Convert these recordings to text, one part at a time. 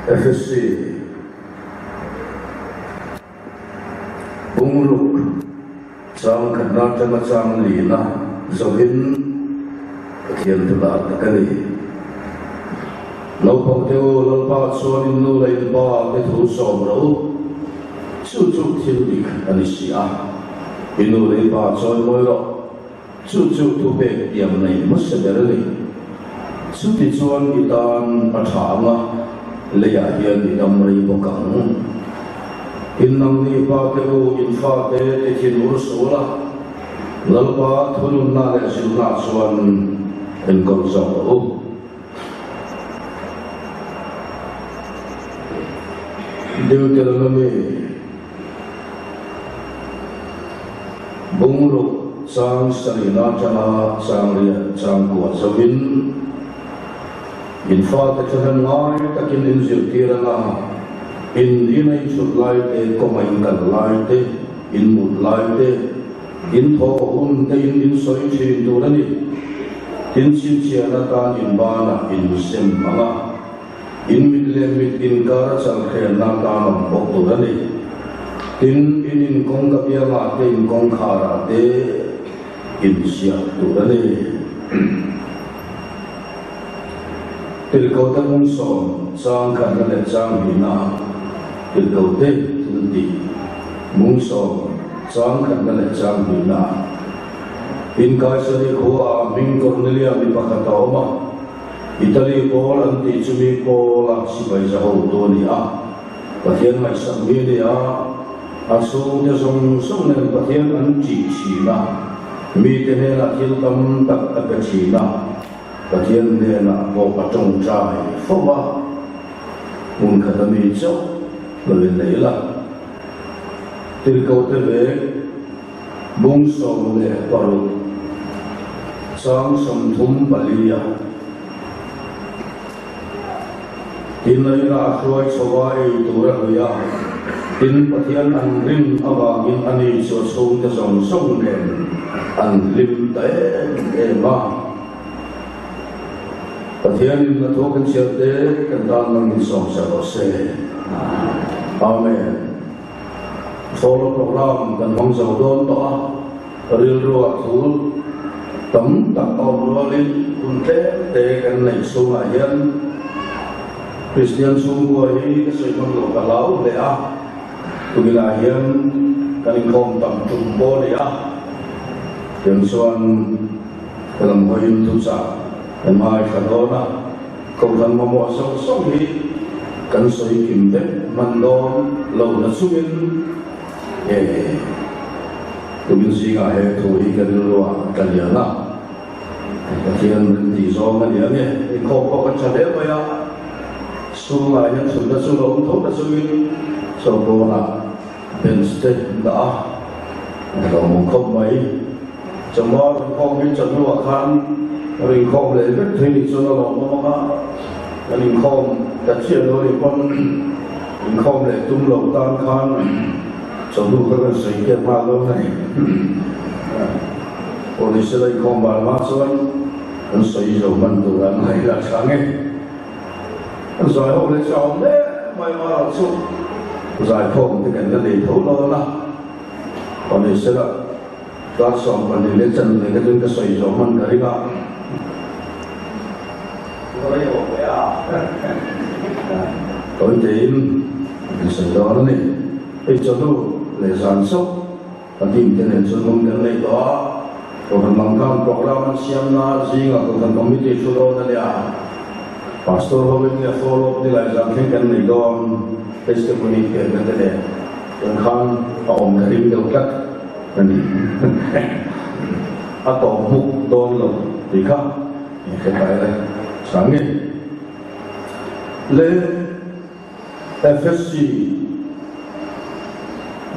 FSC Bunguluk sang kena jama sang lina zohin kian tula takali lau teo lau pa suanin nu lain pa te thu som rau chu thil dik anisia inu lain pa choi moi ro chu tu be yam nei musaberali chu ti chuan itan athanga leya hian idam rei bokang innang ni pa teo in fa te thin ursula lalpa thunun na le silna chuan en kol zo Deuteronomy Bunguruk sang sarina jana sang ria sang kuat zawin infa te chahan ngai takin inzil tirana in inai chut lai te komai kan lai te in mut lai te in tho hun te in soi chi turani in chin chiana ta in bana in sem manga in mit in kara chal khe na ta nam bok turani in kong kapia ma te in kong khara te in sia turani til ko ta mung som sang kan le sang hina til ko te til ti mung som sang kan le sang hina in kai sari ko a ming Cornelia mi pakataw ma Italy ko anti chumi ko la sibay sa ho to ni a pathian mai sang ni a asu de song ne pathian an chi na mi te ne la thil tam tak tak chi na pathian ne na ko patong trai fo ba mun khatami cho lo le la til ko te ve bung so le paru sang som thum palia Inai na suai sawai tura huya in pathian an rim awangin ani so song te song nen an lim te ema pathian in na thokan siate kan dan nang song sa se amen solo program kan mong sa don to ril ro thul tam tak au ro lin kun te kan nei so ma yan Christian sungguh ini kesulitan kalau lea, kewilahian kali kaum tak jumpa lea, yang suan dalam koin tusa, dan mai kadona, kau kan mau sok ini kan soi kimbe, mandon lau nasuin, tumin singa tu ikan luar kaliana, kalian berhenti soalnya dia ni, kau kan sadar ya. Semua yang sudah untuk dasui sebuah insted dah kalau mungkin mai semua kau ini cenderung akan ringkong lebih tinggi sudah lama ringkong kecil dari pun ringkong lebih tumbuh kan cenderung kan sedikit malu ni polisi ringkong bermaksud kan sedikit bantuan hari laksanya rồi hôm nay sau đấy mai mà xuống giải phóng thì cái này thấu lo na còn này sẽ là các sòng còn này lên chân này cái cái sợi gió mình cái đó có đấy không vậy à tối tím cái sợi gió đó này bây giờ tôi để sản xuất và tìm cái nền xuân mông cái này đó còn bằng cam program xem na gì ngà còn committee số đó đây à Pastor Hogan yang follow di lajang kan ni don testimoni ke nanti yang kan om karim dekat nanti atau buk don lo dika kita ada sangat le FSC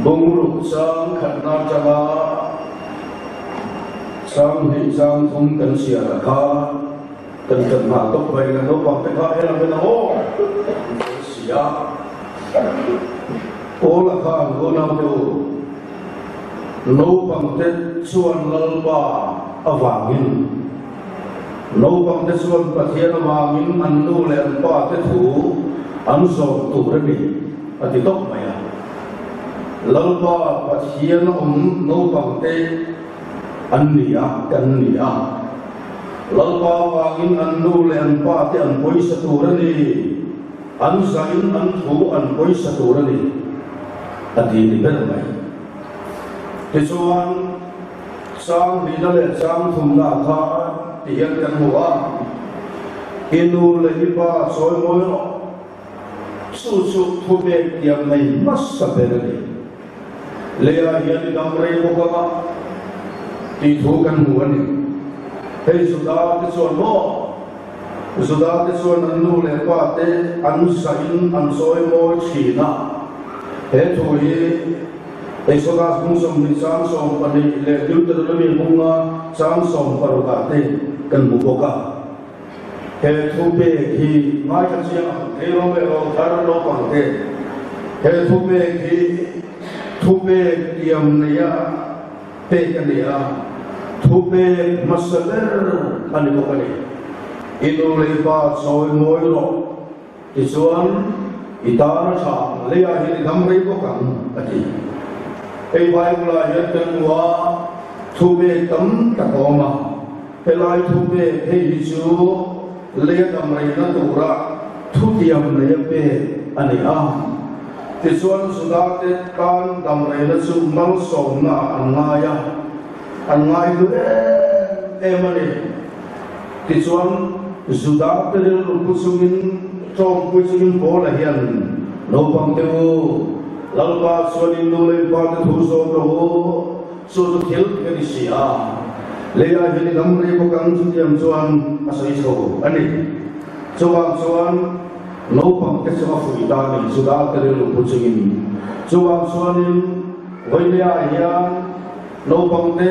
Bunguruk sang karena jaga sang hijang thum kan siaraka cần mà tốt vậy là nó bằng cái khác là cái nó xỉa ô là khang ô nào đâu nó bằng cái xuân lân ba ở vàng in no bang te suan pathian awangin an nu le an pa te thu an zo tu re ni ati tok maya lalpa pathian no bang te an nia kan nia lalpa awangin an nu le an pa te an poi sa tu re ni an zain an thu an poi sa tu re ni ati ni ber mai te suan sang ni da le sang thum na tha tiyan kan huwa inu le hipa soi moi no su thu be tiam nei mas sa be le le ya hian dam rei ko ka ti thu kan huwa ni hei su da te suan mo su da te suan an nu le pa te an sa in an soi moi china he thu hi Esodas mung som ni sang som pani le Deuteronomy munga sang som parukate kan bukoka he thupe ki mai kan sia he ro be ro thar lo pangte he thupe ki thupe yam nia pe kan nia thupe masaler ani bokani inu le ba soi moi ro isuan itara cha le ya hi gam rei bokang ati ei vai pula hian kan wa thu be tam ta koma he lai thu be he hi chu le dam rei na tu ra thu tiam le pe ani a ti chuan suda te kan dam rei na chu mal som na an ngai lu e mani ti chuan suda te lu pu sungin trong pu sungin bo la hian no bang te lalpa suanin nu le pa te thu so no so so khel ke ni sia le ya hi gam re ko kang chu tiam chuan a sai so ani chuan no pang te so fu ita ni su da te lu pu chingin chuanin voi le ya no pang te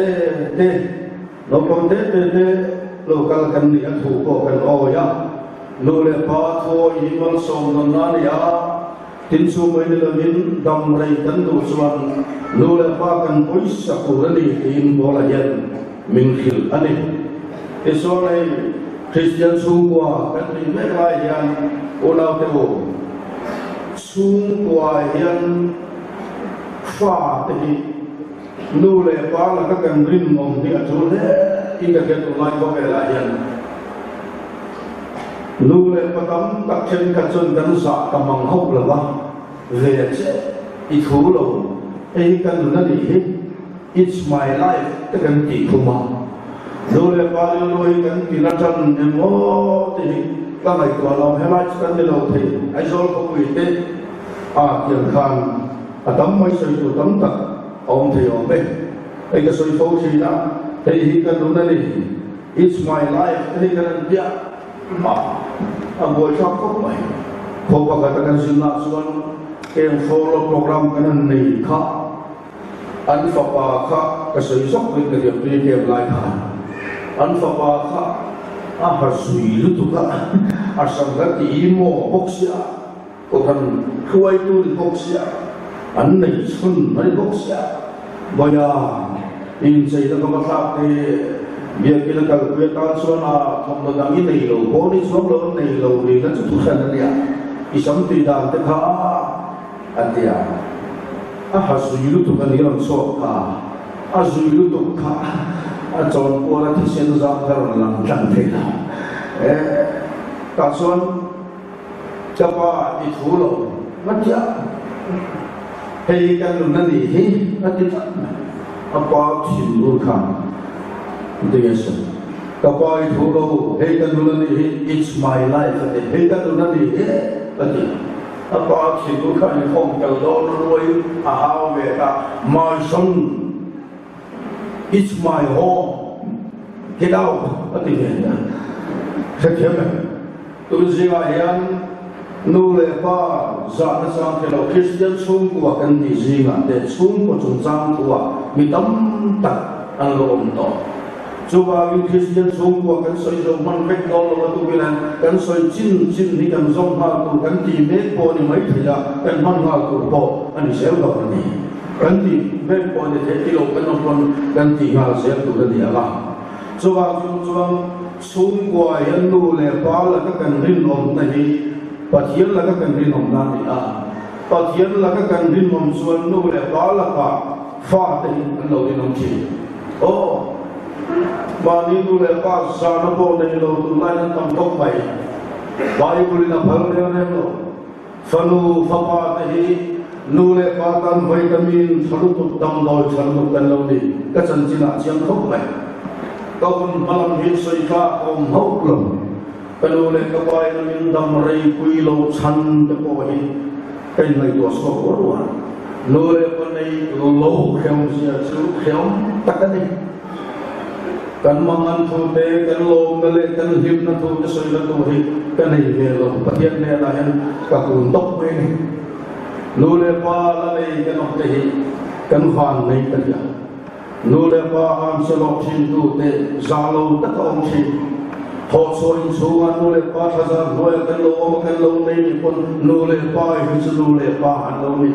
lo kal kan ni a thu ko kan o ya nu le pa tho i mal som na ya tin su mai le min dam rei kan du chuan nu le pa kan poi sa ku rani in bola yan min khil ani e so nei Christian sung kwa kan ni me lai yan o lao te o sung kwa yan fa te ni nu le pa la ka kan rin mong ni a chu le in ka ke tu lai ko be la yan nu le pa tam tak chen ka chun kan sa ka mang hok la ba về che i thu lo ei kan na ni hi it's my life te kan ti thu ma nu le pa lo kan ti la chan em mo te ka mai ko lo he lai kan ni lo the ai zo ko wi te a tian khan a tam mai sai tu tam ta om the om be ei ka soi fo chi na ei hi kan na ni it's my life ei kan dia ma a boy chok ko mai ko pa ka kan sin na suan em follow program kan nei kha an fa pa kha ka soi sok ke ke ri ke lai kha an fa pa kha a ha sui lu tu ka a sam ga ti mo boxia ko kan khuai tu boxia an nei chun mai boxia boya in sei da ka tha te bia ke la ka pe ta chuan a thom da dang i nei lo ko ni chuan lo nei lo ni na chu tu khan na ya i sam ti dan te kha atia a ha su yu tu kan ram so ka a su yu tu ka a chon ko la thi sen za ka ron lang tang the la ta chuan cha pa i thu lo ma tia hei kan lu na ni hi ati a pa chin lu kha de yes ka pa i thu lo hei kan lu na ni hi it's my life hei kan lu na ni hi ati apa si bukan phong kalau doroi ahau mereka my son it's my home get out artinya sekian tu jiwa yang nule pa zat sang kalau Christian sung akan dizinga dan sung pun sang tua mitam tak alom to coba Christian sung akan soi zaman back dolo tu bilang kan soi jin ni kan zong hal tu kan ti me po ni mai thia kan man hal tu po ani sel ka ni kan ti me po ni te kilo kan non kan ti hal sel tu ni ala coba sung qua hiền nu lệ pa là các cần rin om này bát hiền là các cần rin om na đi à bát hiền là các cần rin om xuân nu lệ pa là cả pha thì anh lâu rin om chi ô mà đi nu lệ pa sa nó bộ này lâu tu lai nó tam tóc mày bài bùi nó phật đeo đeo lo phanu pha thì nu lệ pa tan vitamin phanu tụt đầm đồi phanu tụt đầm lâu đi các chân chỉ là chiang khóc mày kau malam hit soifa om hoklam kalau le kapai namin damrei kuilo chan te pohi kai mai to so korwa no le panai lo khem sia chu khem takani kan mangan thu te kan lo mele kan hip na thu te soila tu hi kan ei ve lo patian ne la hen ka kun tok me ni no le pa la le kan ok te hi kan van nei ta ya nu le pa am se lo chin tu te za lo ta om chi tho so in su an nu le pa tha za no ya kan lo nei ni pon nu le pa hi chu nu le pa an lo ni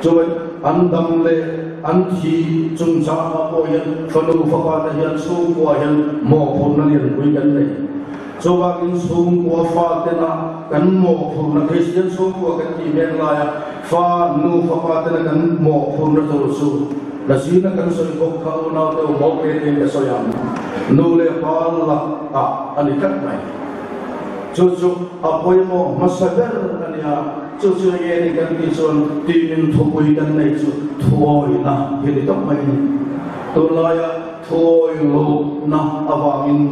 choi an dam le an thi chung cha ma po yan phanu pha pa ta yan su kwa yan mo phun na lian kui kan nei cho ba in su kwa fa te na kan mo phun na christian su kwa kan ti men la ya fa nu pha pa te na kan mo phun na to su la sina kan so ko ka na te mo ke te ke so yam nu le pa la a ani kat mai chu apoi mo masaber ani a chu ye ni kan ti son ti min thu pui kan nei chu thoi na he ni tok mai to la ya thoi lo na awangin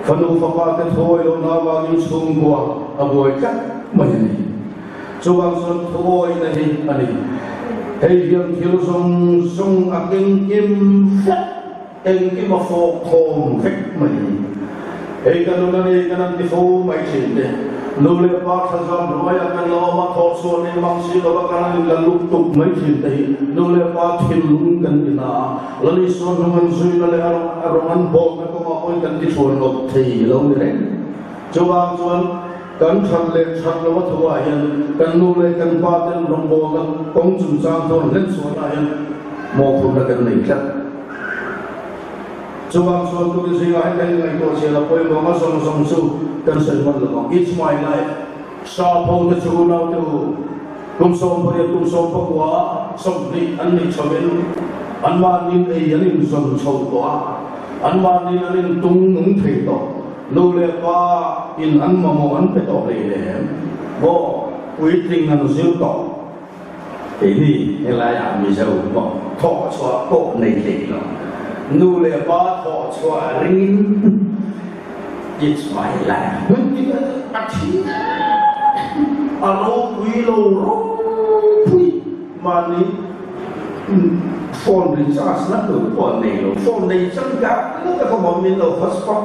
phanu fa pa te thoi lo na awangin sung kwa aboi kat mai ni chu wang son thoi na hi ani hey yang thiếu sung aking kim phật anh kim mà phô khom phết mày hey cái lúc này cái năm thì phô mày chỉ để lúc này ba thằng con nói là cái lo mà thọ xuân này mang xí lo cái này là lúc tục mấy chỉ để lúc này ba thiên lung cái gì na lần này xuân nó mình suy là anh bộ nó có mà ôi cái gì xuân ngọc thì lâu như đấy cho ba xuân kan thal le thal lo thua yan kan nu le kan pa ten rong bo kan kong chung sang thon len so na yan mo phun na kan nei khat chuang so tu ki singa hai kai ngai to se la poi mo ma song su kan sai man lo it's my life sa po na chu na tu tum som pa ya tum som pa kwa som ni an ni chamen an ma ni ei yan in som chou kwa an ma ni an in tung nung thei to nu le pa in an ma mo an pe to le le bo ui ting an siêu to thì ni la ya mi sao bo tho chua ko nei le lo nu le pa tho chua ring it's my life a thi a lo ui lo ro pui ma ni phone recharge nó được phone này rồi phone này chẳng gặp nó không có mình đâu hotspot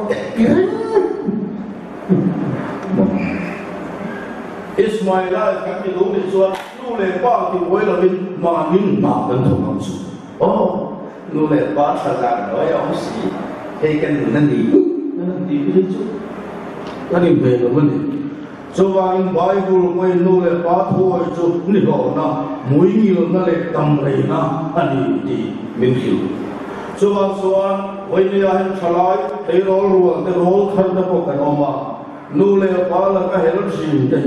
it's my life các cái đúng để cho nu lệ ba thì với là mình mà mình mà cần thủ công sự nu lệ ba thật là nói ông sĩ hay cái nó đi cái chút cái này về là vấn đề cho vào in Bible quay nu lệ ba thôi cho ni họ na mỗi nhiều na lệ tâm này na anh đi mình hiểu cho vào số với như anh trả lại cái role khăn đó có cái mà nu lệ ba là cái hệ luật gì đấy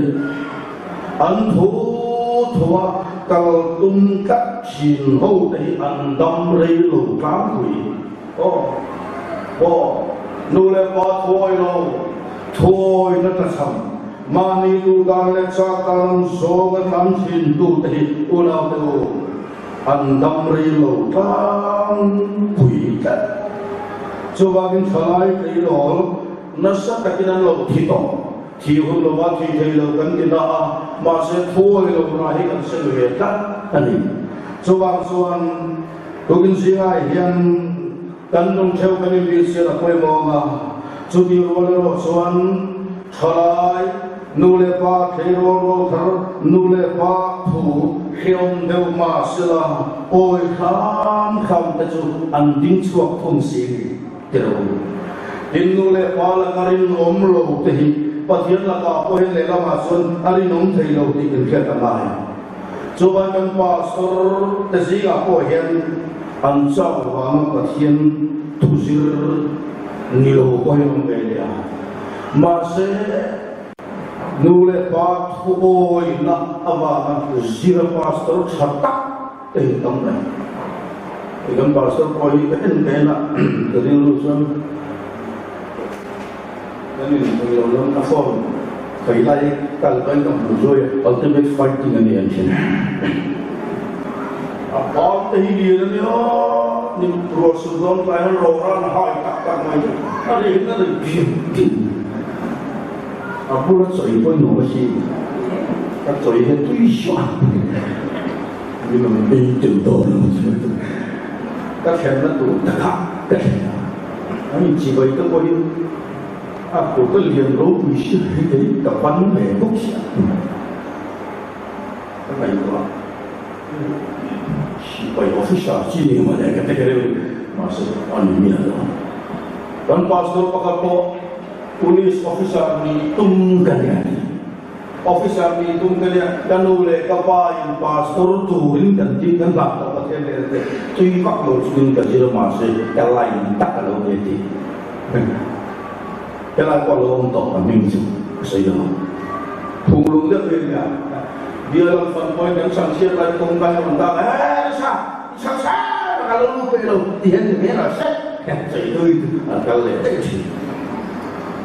anh thua cầu tung cắt xin hậu đấy anh đâm lấy lũ trám quỷ nu lệ ba thôi nó ta sắm mani tu dan le cha tan so ga tam thin tu te u lao tu an dam ri lo tam quỷ ta cho ba bin phalai te lo na sa ta kin lo thi to thi hun lo ba thi thei lo kan ti na ma se thoi lo na hi kan se ve ta ani cho ba suan tu kin singai hian kan nong theu kan ni se la koi mo nga chu ti ro suan thalai nu le pa khero ro thar nu le pa thu khiom deu ma sila oi kham ta chu an ding chuak thong si te ro in nu le pa la karin om lo te hi pathian la ka po le la ma sun ari nom thei lo ti kin kha ta lai chu ban kan pastor te si ga po hian an chau wa ma pathian tu sir nhiều coi ông về đi mà sẽ nule pa oi na ava zira pastor chata tình tâm này ikan pastor oi cái na dari urusan ini urusan apa kaya lagi kalau kamu joy ultimate fighting ini ancient apa ini dia ni prosedur lain orang hai tak macam ada ini ada gim aku nak cari pun nama si, nak cari yang tu isyah, ini memang betul macam tu. Kat sana tu tak, ini jiwa itu boleh, aku tu lihat roh isyah jadi kapan mereka siap. Apa itu? Si bayi ofisial sini mana kata kira masuk anime ada. Dan pastor pakai Police officer ni tunggal ya, officer ni tunggal ya, dan oleh kapain pastor turin dan tinggal bakal pakai lete, cuy kak lo cuy kerja masih yang lain tak kalau jadi, yang kalau untuk kami itu saya, pulung dia beda, dia dalam fanpoint yang sanksi lagi tunggal mentang, sah, kalau lu belum dia ni merah saya itu kalau lete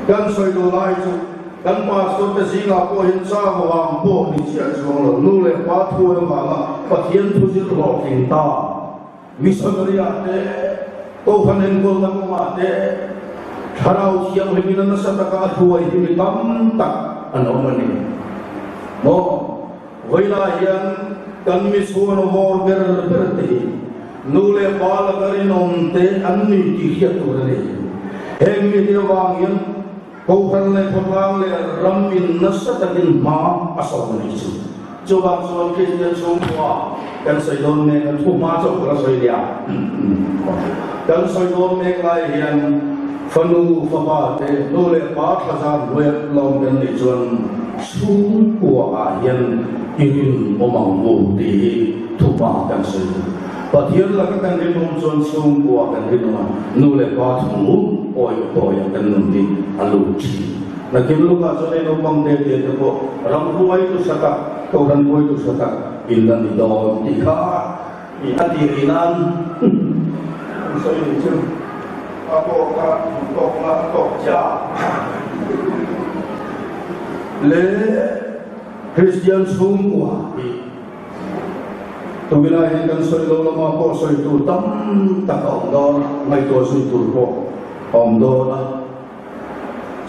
dan saya doa itu dan pastor tersinga po hinsa mawang po ni siya suang nule patu yang mana patian tu sih lo kita misalnya ate Tuhan yang kau nak mate cara usia begini nasa taka dua ini tamtak anomali mo wilayan dan misuan warga berarti nule pala karin onte anni dihiat turane hengi dia wangian kau kan lepotang le ramin nasa tagin ma asal manisu. Coba soal Kristen semua dan saya don dengan cuma coba saya lihat. Dan saya don dengan yang fanu fapate nole pat hazar web long dan lejuan semua yang ingin memang di tumpah dan saya. Patian lakukan renung juan semua dan renung nole pat mu oi yang nanti aluci. Nak lu kasih numpang dia tu orang tua itu sakat, orang tua itu sakat. Indan di dalam tiga, dirinan. Saya itu apa tok jah. Le Kristen semua. Tu bila ini kan saya dalam apa saya itu tak tahu ngai tu saya itu Om doa,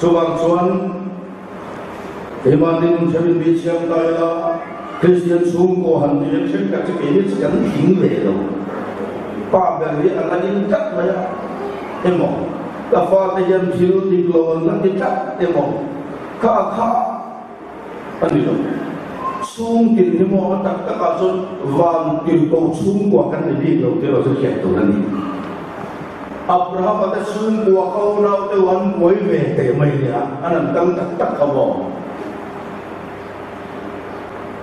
cuan, iman ini mencari bicara daya, Kristen sungguh handi yang saya kata ini sekarang tinggal loh. Pak beri anak ini tak banyak, emo, kafat yang siru di kelauan nanti tak emo, kakak, anu loh, sungkin emo tak kasus van tilkau sungguh akan lebih loh kalau sekian tu nanti. Abraham ada sungguh kau nak tuan boy mete media, anak tak kamu.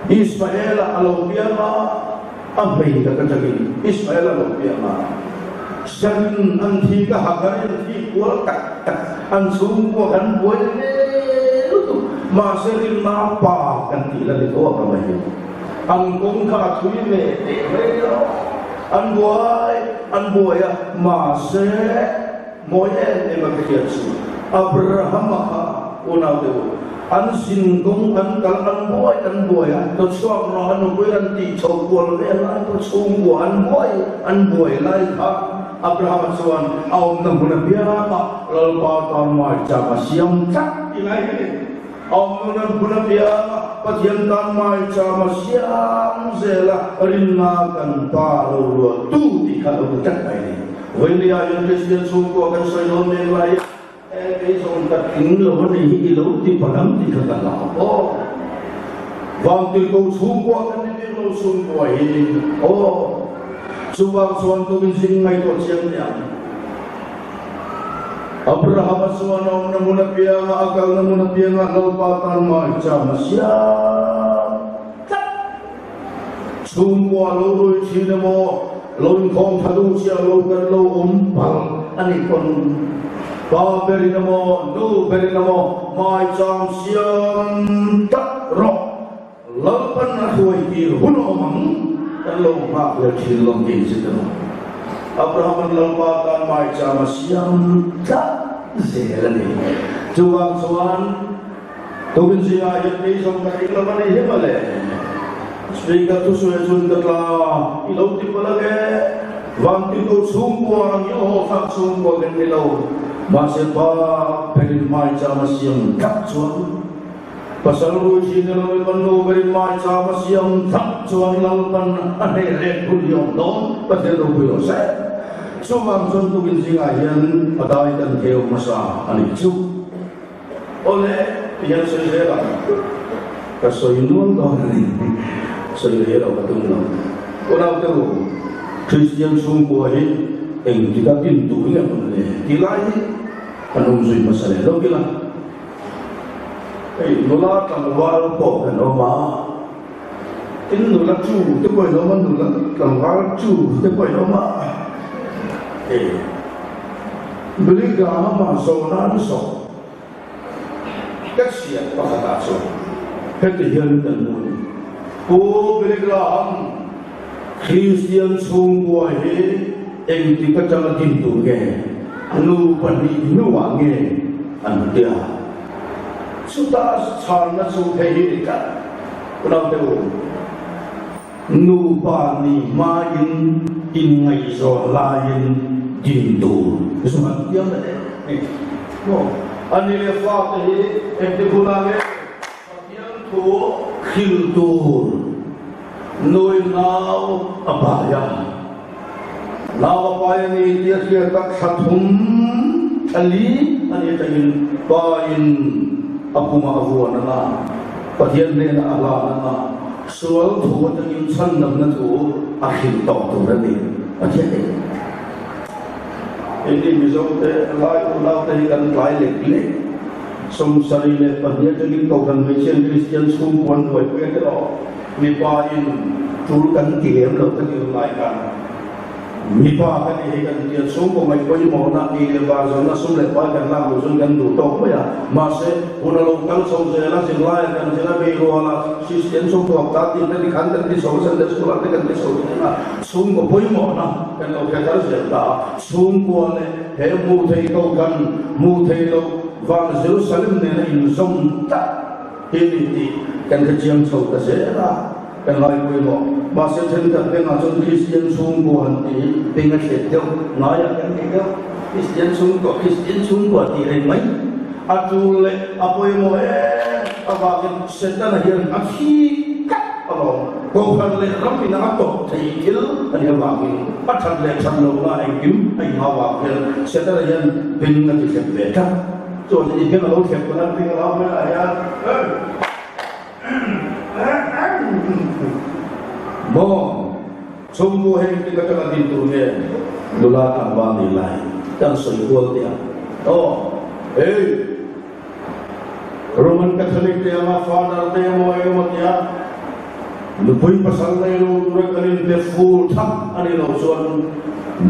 Ismail alaubiama, apa yang kita cakap? Ismail alaubiama. Sen antika Hagar antik kual tak ansungguh kan boy itu masih napa kan tidak itu apa macam? Angkung katui mete media. Anboy ya masih moyen emakasiasi Abraham unau tu ansinggung kalau anboy ya tu suara anboy nanti cokol lelah tu sungguh anboy lain Abraham suan awam nampun biara lalu patah macam siang cak ilai awam nampun biara Patientan macam siang zela rinakan paru tu di kalau bukan ini. Wali ayat Kristen sungguh akan saya menilai. Besok tak tinggal ni ilu di padam di kata apa. Waktu kau sungguh akan dibilang sungguh ini. Oh, subang suatu bising mai tu siang. Abraham suwana namun piang akal namun piang lalpatan macam siang. Semua loroi cinemo loin kong thadu sia lokan lo umpal ani kon ba beri namo nu beri namo mai cham siam tak ro lalpan huai ki huno mang kalau mak berkilong di situ Abraham lalpan mai cham siam tak zelani juang suan tubin siya yati som katikla mani himale speaker tu suwe sun katla ilaw ti palage wang ti tu sumpo ang yo fak sumpo gan ilaw masih pa perin mai chama siam tak chuan pasal ruji nelawi panu perin mai chama siam tak chuan lalpan ane re pulyong don pasal rubi ose sumang sun tubin siya yan adai dan keo masa ani chu oleh yang saya kasoyun doang ni saya hero ketemu orang tu Kristian sungguh yang kita pintu ini apa ni dilai anumsui masalah lo gila nolak kalwal po kan oma ini nolak cu tepoy oma nolak kalwal cu tepoy oma beli gama masonan so Kasihan pakataso, ketihan dan muli. Oh beligram, Kristian sungguh yang kita jangan tintuke, nu pani nu wange, antia. Sudah sana sudah hidup, kenapa tu? Nu pani main ingai so lain tintu, semua dia mana? No. Anile fatih ente bulame yang tu khiltur noi nau abaya nau abaya ni dia tak satum ali ani tangin pain aku maafuan na patian ne na ala na sual tu tangin sannam na tu akhir tu rani patian ini misalnya lai ulau tadi kan lai lek sumsari le pahnya jadi kau kan Malaysian Christian sumpuan dua itu lo mipain turkan kiam lo tadi lai kan mipa kan ini kan dia sumpu mai kau mau nak ni lebar zona sum lebar kan lah musuh kan tu tok ya masih una lokal sumsela silai kan sila biru ala Christian sumpu tadi tadi kan tadi sumsel dari sekolah kan di sekolah sumpu kau mau nak kan lo kata siapa sumpu le hemu thei kau kan mu thei lo vang Jerusalem ne in som tak ini kan keciam sau ta sera kan lai kau mau masih cerita dengan Kristen sungguh nanti dengan sedang naya kan kita Kristen sungguh tidak main atul apa yang mau apa setan yang akikat apa kau kan le ramai nak atau terikil ada bagi patah le sambil orang ingin ayah bagi setan yang dengan disebutkan so jadi kalau sekolah kalau ayat Mo, sungguh yang kita kena tintunya, dula tambah nilai dan sebuah dia. Oh, Roman Catholic dia, ma Father dia, mo dia, lupain pasal dia lu dua kali dia full tak ada lautan.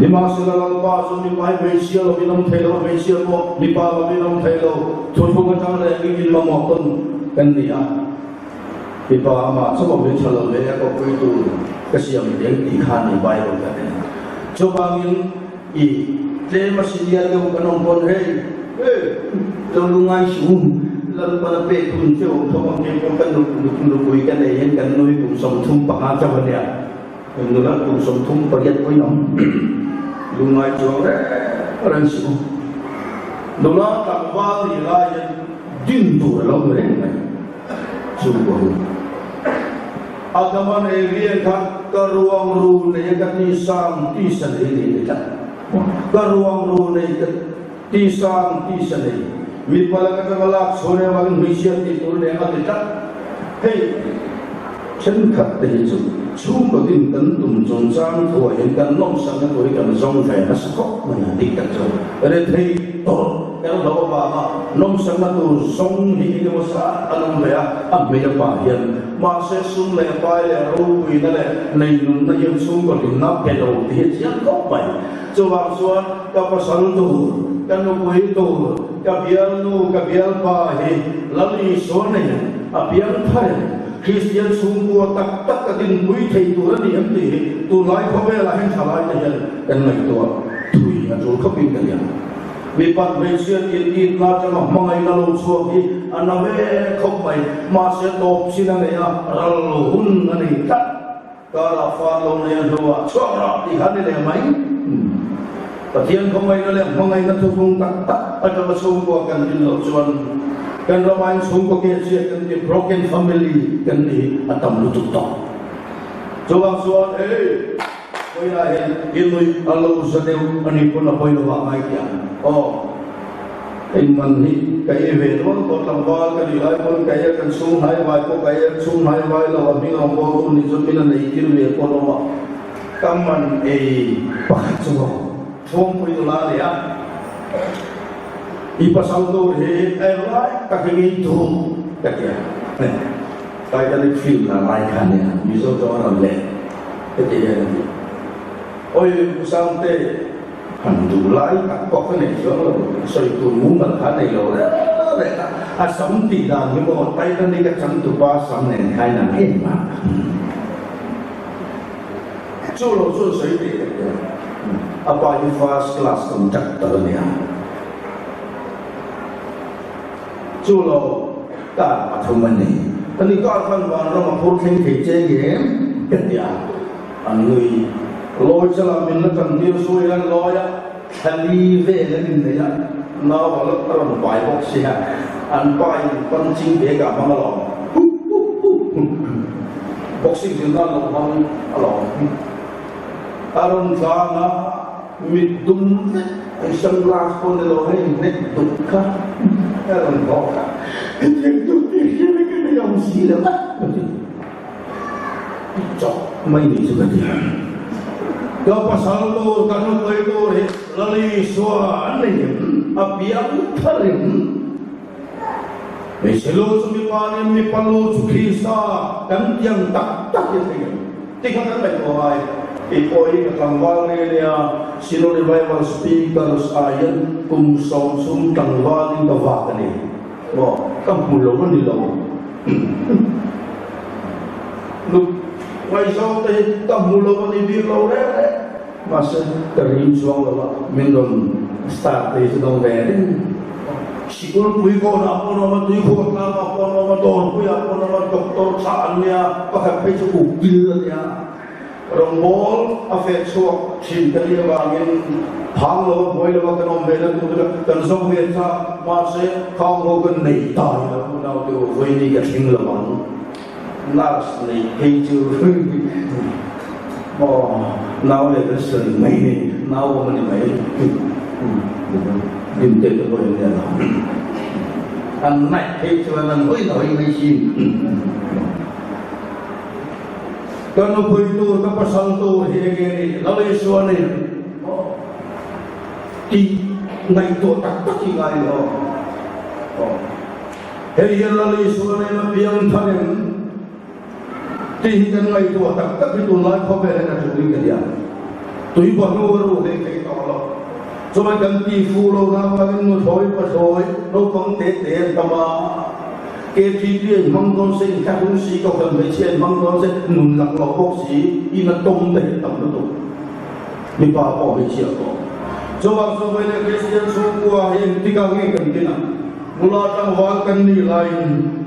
Lima selalu pasal ni pai Malaysia lo binam thelo Malaysia mo lipa lo binam thelo. Tujuh macam lagi di mamapun kan dia. Ipa ama semua bicara le aku itu kesiam dia dikhan ibai bukan. Coba ngin I tema sidia ke bukan pon tolungai sum lalu pada pe kunco thong ke bukan lu ikan yang kan noi kum som thum pa cha dia. Nula kum som thum pariat koi nom. Lungai jore orang sum. Nula takwa nilai dintu lo mereka. Sungguh agama ini kan keruang rune kan nisam tisan ini kan keruang rune tisang tisan ini mipala kata malak sore makin Malaysia itu ne kan hei cenkat itu sungguh tintan tumjung sang tua yang kan nom sang tua kan song kai asakok mana dikat so ada hei to kalau bawa bawa nom sang tu song di ini masa alam ya ambil bahagian masih sum lepai le ru ini le nei nun na yang sum ko din na pedo dia siang kau pai Chuang suan ka pasal tu kan pui tu ka bial nu ka bial pa hi lali suan ne apiang thai Christian sungguh tak tak kadin pui thei tu ni am ti tu lai kho ve la hen thalai ne kan mai tu tui a tu khopin kan ya mi pat me sia in la cha ma mangai na lo chuak hi anave khop mai ma se top sin na ya ral hun ani ta kala fa lo ne lo chuak ra ti han le mai Pathian không may nó là không may nó thu phung tắc tắc ở trong cái xung của cần đi lột xuân cần lo anh xung của kia chia cần đi broken family cần đi ở tầm lụt tụt cho bang xuân bây giờ hiện người ở lâu sẽ đều anh ấy cũng là bây giờ vào ngay kia anh mình đi cái về đó có làm bao cái gì lại còn cái cần sung hai vai có cái sung hai vai là mình làm bao cũng đi giúp mình lấy cái về có đâu mà cảm ơn bắt cho Fong pui tu la dia, ipasal tu he, lai tak ingin tu, kaya, kaya jadi film lah laikan ya, bisa tu orang le, kaya ni, oi pusang te, handu lai tak kau ni, so itu mungkin kan ni lo, asam tidak, ni mau kaya ni kacang tu pasang ni, kaya nak emak, culo culo saya apa yang first class kontraktor ni Culo tak macam mana ni kau akan orang pun kerja game kerja anui loi selamin nak dia suai loi kali ve ni ya naw kalau orang baik boxing an baik pancing bega mangalong boxing jenama orang along Arun sana midum isang glass po nilo ay nekduk ka Arun ka nekduk siya na ganyan sila Icok may nisugat yan kapasal to kanong ko ito laliswa anayin abiyang tarin may silo sumipanin mi palo su Krista kan yang tak yan tingnan kan may buhay Ipoi katangwal niya sino revival speakers ayan kung sum tangwalin kawakani mo kampulong nila look may saute kampulong ni biro mas karim suang laba mindom start is dong very siguro pui ko na po naman tuyo ko na po naman doon pui ako naman doktor saan niya pakapay sa kukil niya Rombol afet so cinta dia bangin phang boy lo kan om bela tu kan so me sa ma se khang ho kan nei ta ya ku nau tu voi ni ka thing lo bang nas nei hei chu mo nau le ka sen mai ni nau mo ni mai dim te to boy ni la an nai hei chu an voi noi mai sin Kano po ito kapasal to higiri lalay suwan ni ti ngay to taktak ingay heriyan lalay suwan ni mabiyang talim ti hikan ngay to taktak ito lai pabere na tuwing kaya tuwi pa nuwaro kay kawala so may ganti fulo na pagin mo thoy pasoy no pang tete tama cái phi điên mong con sinh các bác sĩ có cần phải trên mong con sẽ nụn lặng lọ bác sĩ y là công để tầm nó tụ đi vào bỏ về chiều đó cho bác số về là cái chuyện số qua hiện thì càng nghe cần cái nào mula trong hoa cần đi lại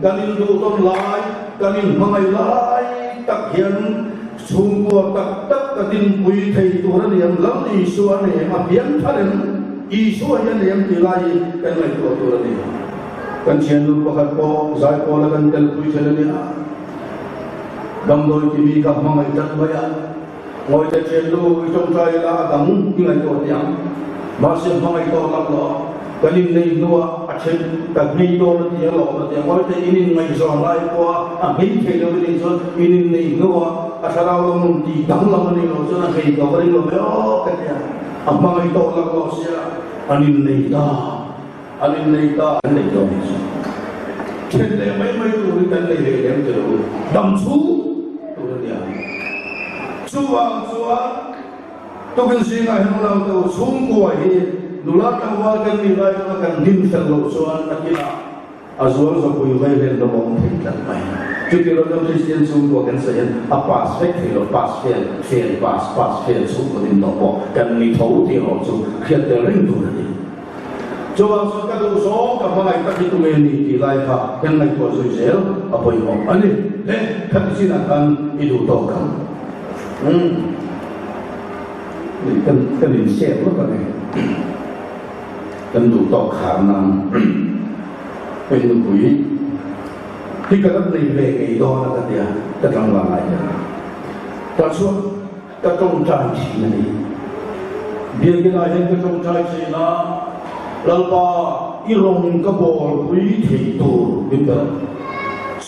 cần đi đủ tôn lại cần đi mai lại tập hiện xuống qua tập tất cả tin quý thầy tu ra niệm lắm đi xua này mà biến phát đến y xua nhân niệm thì lại cái này tu ra niệm kan channel pakat po zai po la kan tel pui channel ni dam doi tv ka mangai tat baya ngoi ta channel trong trai la dang ngai to tiang ma se mangai to lak lo kanin nei no a chen ta nei to la tiang lo la tiang ngoi ta inin ngai zo lai po a hin the lo ni zo inin nei no a sarao lo mun ti dang la ni lo zo na kai ka bari lo yo ka tia a mangai to lak lo sia anin nei ta alin nei ta nei to ni chen le mai tu ni kan nei le dem tu dam chu tu dia chuang tôi cần suy ngại hơn nào tôi xuống qua hi nụ lát trong hoa cần đi lại nó cần dim phần lộ xuân anh kia à xuân rồi bùi vây lên nó bóng thịt lắm mày chúng tôi trong Christian xuống qua cần xây à pass phép thì nó pass phèn pass phèn xuống của mình nó bỏ cần mi thấu thì họ xuống khi tới lên tụi này cho bạn số các đồ số các bạn ta chỉ tụi mình thì lại phá cần này của rồi dễ à bùi họ anh đi lên các xin là cần đi đủ tổ cầm cần mình xem nó cái này cần đủ tổ khả năngเป็นลูกคุยที่กระนั้นในเวกีดอนะกันเดียกระทำอะไรกันกระช่วงกระจงใจชีนี่เบียกินอะไรกระจงใจชีนะแล้วก็อีลงกระบอกคุยถี่ตัวบินเปล่า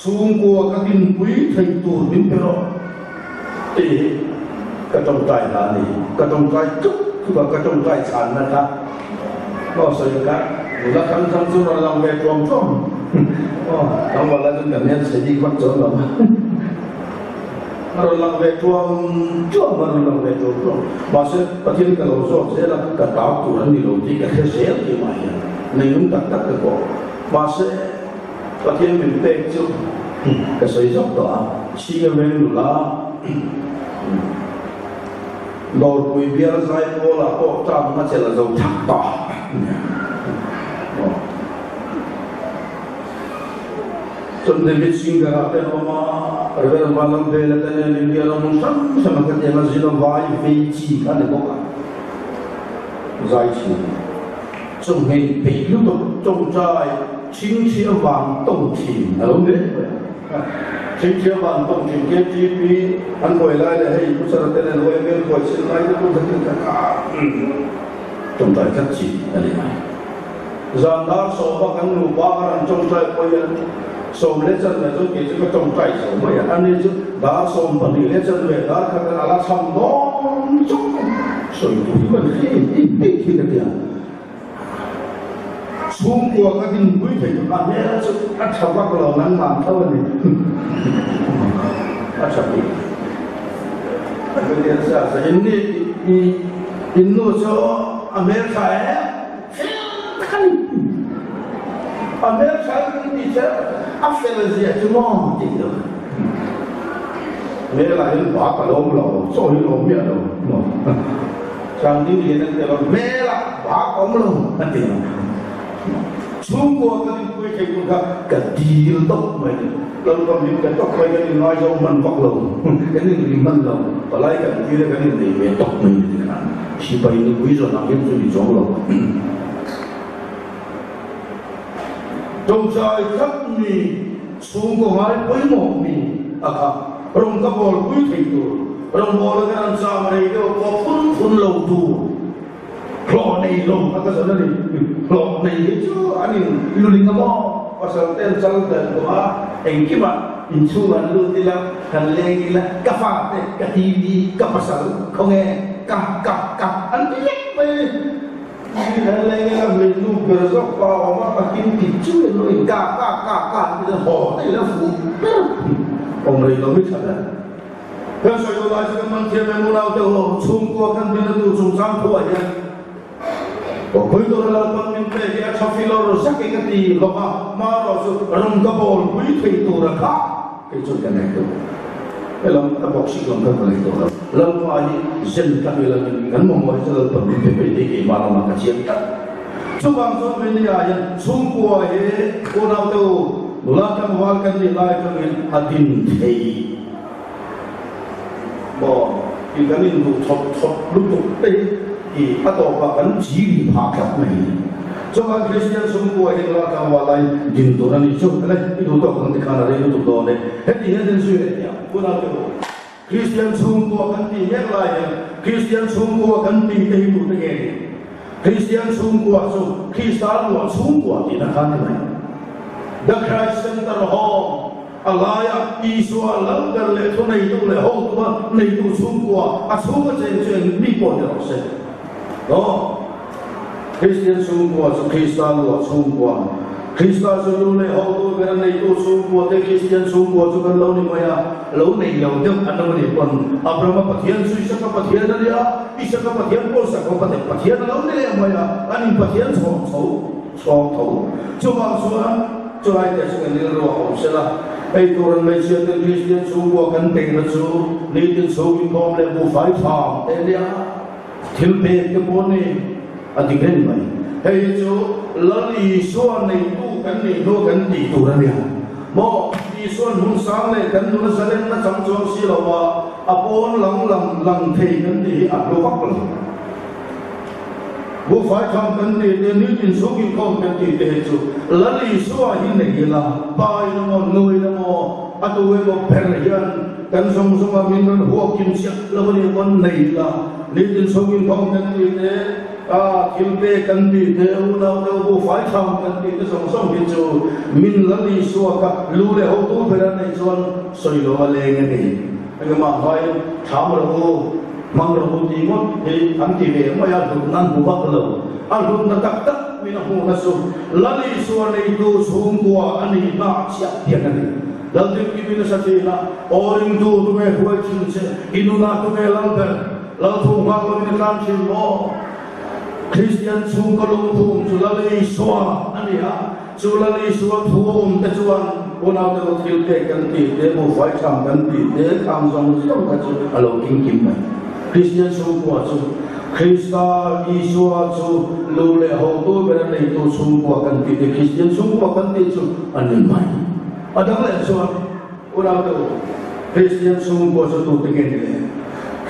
สูงกว่ากันดินคุยถี่ตัวบินเปล่าที่กระจงใจนะนี่กระจงใจจุ๊บคือว่ากระจงใจฉันนะครับก็สวยกันแล้วคำสุรลังเวทรวมช่วงทั้งวันแล้วจนแบบนี้เสียดีคนจนหรอมาลังเวทรวมช่วงมาลังเวทรวมช่วงมาเสร็จประเทศกันเราสอบเสร็จแล้วกระตากตัวนี้เราที่กันเสียที่มาอย่างในยุ่งตักก็บอกมาเสร็จประเทศเป็นเต็มจุดก็ใส่จบตัวชี้กันเวลุลาเราคุยเบียร์ใส่โบราณก็จำมาเจริญเราทักต่อจนเด็กสิ่งกระไรออกมาเรื่องบาลังเบลแต่เนี่ยลิเดียเรามุ่งสั่งสมัครเจ้าจีนวายฟีจีกันเลยบอกว่าใจชีจงให้ไปลุกจงใจชิงเชี่ยววางต้องทีมอะไรเนี่ยชิงเชี่ยววางต้องทีมเกี่ยวกับปีอันบ่อยไล่เลยให้ผู้สนับสนุนไว้เมื่อบ่อยสิ่งไรก็ต้องทำกันจงใจชัดจีอะไรไหมจานดาร์สอบกันหนูบ้ากันจงใจไปสมเลจันเนี่ยจุดที่ก็จงใจสมไม่อันนี้จุดดาร์สมปนิเลจันเวดาร์ขันอะไรสมน้องจุดสวยดูมันที่กันเดียวสูงกว่าก็กินบุ้ยถึงอันนี้จุดอัศวะเรานั้นมาเท่านี้อัศวินก็เรียนซะอินนี่อินโนโซอเมริกาขันอเมริกาที่จะอัฟริกาจะมองจริงเลยเวลาเห็นบ้าก็ลงเราโซ่ลงเมียเราช่างที่เรียนนั่นแต่ว่าเวลาบ้าก็ลงนั่นเองช่วงกว่าก็คุยกันก็ดีตกไปเราก็มีกันตกไปกันน้อยลงมันก็ลงกันนี่มันลงตอนแรกกันที่เรียกกันนี่เวตกไม่ดีนะชีไปนี่คุยจนนักเรียนจะมีจงลงจงใจทับมีสูงกว่าไปหมดมีอะครับรงกบอลคุยถึงตัวรงบอลกันจามอะไรก็พอพุ่นลงตัวคลอในลงอะไรสักอย่างนี่คลอในituอันนี้ลุลิงกบอลภาษาเต้นจังเต้นตัวเองคิดว่าอินชูมันลุติละกันเลกิละกาฟาเตกะทีวีกะภาษาเขาไงกับอันนี้ไปอะไรเงี้ยมันดูเกิดจากว่าออกมากินผิดชื่อเลยกาเป็นห่อได้แล้วฟูองค์เลยเราไม่ทันแล้วเพื่อช่วยเราจะมันเทียมมูลเราเดี๋ยวชุ่มกว่ากันเป็นตัวชุ่มซ้ำทั่วเนี่ยก็คุยตัวเราตอนนี้เป็นที่ชอบฟิลเราสักกี่ทีเรามาเราสุดรุ่งกบอลคุยถึงตัวเราค่ะไปจุดกันไหนตัวเราต้องบอกสิ่งนั้นกันเลยตัวเราว่าเส้นกันเวลากันมองว่าจะเราต้องเป็นไปได้กี่มาเรามาเชียร์กันช่วงบางช่วงเป็นอย่างชุ่มกว่าคนเราตัวเราต้องว่ากันในไลฟ์ตรงนี้หัดดินเทบอกที่กันนี่ดูทบลุกเตะที่อัตโตว่ากันจีรีพาขับไม่ช่วงบางคริสเตียนชุ่มกว่าเราต้องว่าไลฟ์ดินตัวนั้นช่วงอะไรที่ดูตัวคนที่ขนาดนี้ดูตัวเนี่ยเห็นที่เห็นสิ่งนี้คนเราตัวคริสเตียนชุ่มกว่ากันที่ยังไงคริสเตียนชุ่มกว่ากันที่ที่ดูตัวเองคริสเตียนชุ่มกว่าชุ่มคริสตัลว่าชุ่มกว่าที่นั่นกันไหมThe Christ Center Hall อะไรอีสวาลังกันเลยทุกในตู้เลยห้องตัวในตู้ชุ่มกว่าชุ่มก็เจนมีปวดเราเสร็จเนาะคริสเตียนชุ่มกว่าคริสตัลว่าชุ่มกว่า Krista su lu le ho tu beran nei tu sung ko te Christian sung ko su kan lo ni maya lo nei lo te an ni pon Abraham pathian su isa ka pathian dia isa ka pathian ko sa ko pathian lo ni le maya an pathian so thau chu ma su chu ai te su kan ni ro ho se la ai tu ran mai sia te Christian sung ko kan te na su ni tin so ki kom le bu fai pham te dia thil be ke mo ni adigen mai hei chu lali suan nei tu kan ni no kan ti tu ra nia mo ti suan hun sang le kan nu sa len na chang chong si lo wa apon lang thei kan ti a lo pak lo bu fai tham kan ti te ni tin so ki kom kan ti te chu lali suan hin nei la pai no mo noi no mo atu we mo per yan kan song song a min ran ho kim sia lo ni kon nei la ni tin so ki kom kan ti te Kilpe kan ti te una bu fai tham kan ti te song song hi chu min lali suwa ka lu le ho tu phera nei chuan soi lo le nge ni anga ma vai tham ro ho mang ro hu ti ngot he an ti ve ma ya du nan bu ba lo an du na tak tak min hu na su lali suwa nei tu sung kwa ani na sia dia kan ni dal ti ki min sa ti na oring du tu me huai chin se inu na tu me lang per lang thu ma ko ni kan chin mo Christian sung kalung thum chulali swa ania chulali swa thum te chuan una te thil te kan ti te mo fai tham kan ti te kham jong jong ka chu alo king kim Christian sung kwa chu Krista Iswa chu lu le ho tu ber nei tu sung kwa kan ti te Christian sung kwa kan ti chu anin mai adang le chuan una te Christian sung kwa chu tu te gen le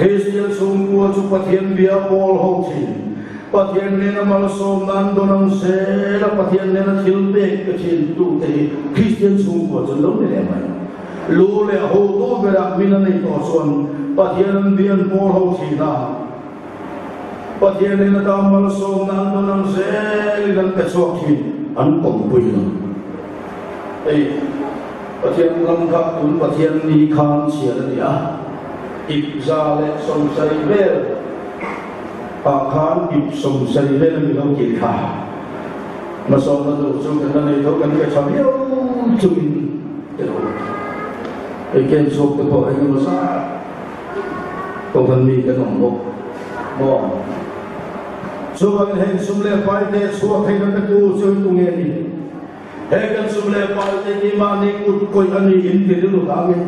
Christian sung kwa chu pathian bia pol ho chin pathian ne na mal som nan do nang se la pathian ne na thil pe ke chin tu te Christian sung ko chon lo ne mai lu le ho to bera min na nei to son pathian bian por ho thi na pathian ne na ta mal som nan do nang se li dan pe so thi an kom pui no ei pathian lam kha tun pathian ni khan sia la dia ip za le som sai ber Pakhan ip som sai le mi lo ki kha ma so na do chu kan nei tho kan ke cham yo chu in te ro e ken so te ko ai ma sa ko kan mi kan ong mo chu kan hen sum le pai te su thai kan tu chu tu nge ni he kan sum le pai te ni ma ni ku koi ani in ti lu ta nge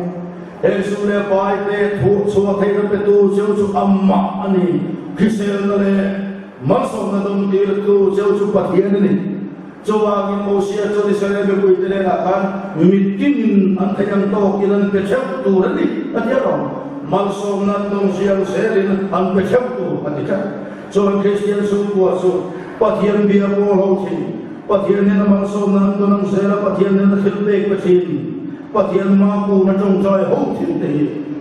he sum le pai te thu su thai kan tu chu amma ani Christian le maso na dom dir tu jau chu pathian ni chowa gi mosia cho ni sare be koi tele na kan mitin an thayang to kilan pe cheu tu ri atiaro maso na dom siang serin an pe cheu tu atika cho Christian su ko su pathian bia ko ho chi pathian ne na maso na dom sera pathian ne na thil pe pe chin pathian ma ku na tong chai ho chi te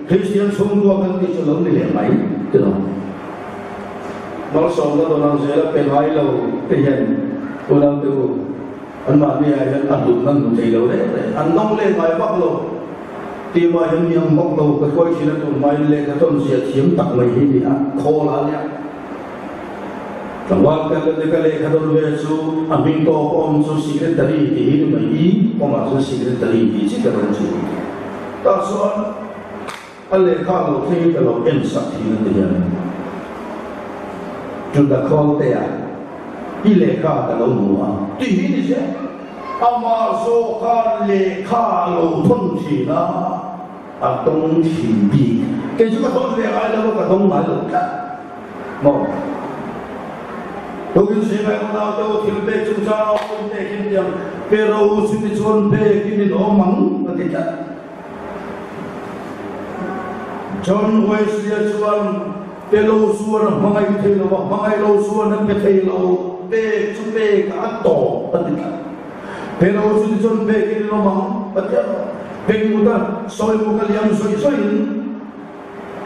Christian su ko kan ti chalo ni le mai tu mal som na do nang se la pe hai lo te yen ko nang tu an ma ni ai an du nan du te lo le an nong le mai bak lo ti ma yen yang bak lo ko koi chi na tu mai le ka ton sia thiam tak mai hi ni a kho la nya tawak ka le ka do le su a min to om su secretary ti hi mai i ko ma su secretary ti chi ka ron chu ta so an le ka lo te ka lo en sa thi na te yen Juda kau tea, ileka kalau mua, tinggi je. Amar so kan leka lo thun si na, atong si bi. Kecuali thun leka lo katong malu ka, mau. Tugin si mai una tu tilbe cuma pun tekin yang, pero sini cuma tekin omang ketika. John Wesley cuma Pelo suara mangai thelo mangai lo suara pe thelo pe chupe ka to patika pelo su jon pe ke lo mang patia pe muda soi mu kaliam soi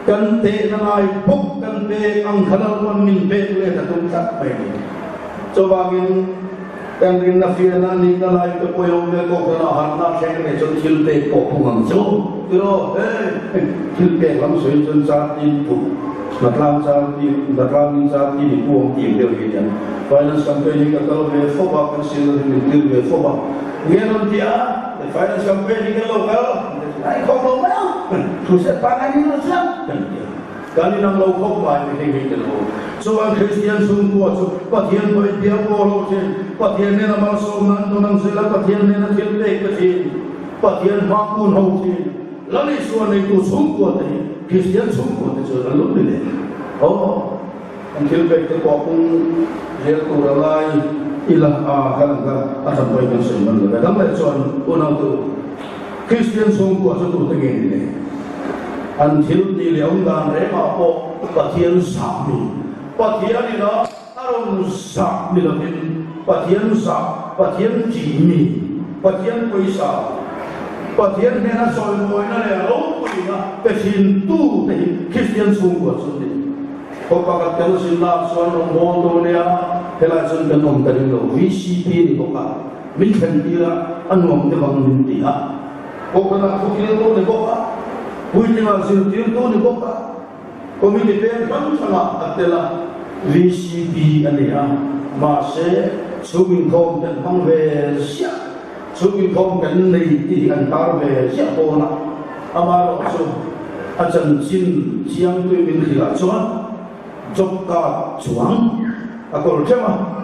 kan te na ai pok kan pe ang khalal wan min pe le ta tum ta pe coba gin kan rin na fia na ni na lai pe ko yo le ko na har na sheng ne chon thil pe ko pu ngang cho pero thil pe lam soi chon sa tin pu Natlang sa ti di puang ti del gian finance company ka kal ve foba kan sil ni til ve foba ngeron dia finance company ka lokal ai ko lo ma tu se pangan ni lo sa kali nang lo ko mai ni ni ke lo so ang Christian sung ko so pathian boy dia ko lo che pathian ne na mal so nan to nang sila pathian ne na til le ka che pathian ma kun ho che lali so ne ko sung ko te Christian sung ko te so lo ni oh, ang kilbek te ko kung real ko lalay ilang kalangga at ang boy kan sa iman laga gamay son unang to Christian sung ko sa tutagin nila until niliyaw nga rema po patiyan sami patiyan nila aron sa nilatin patiyan jimi patiyan paisa patiyan nena soy moy na lero ko na pesin tu te Christian sung ko sa pagkakat kayo sila sa moto niya kailangan ganun kanilo VCP ni Boka minsan tira ano ang tabang mintiha o kana kukil to ni Boka pwede nga sintil to ni Boka kumilipen kan sama at tila VCP niya mase sugin kong dan pangwe siya sugin kong kan naiti ang tarwe siya po na amaro so at sin siyang tuwing mintiha so jokka chuang akol chama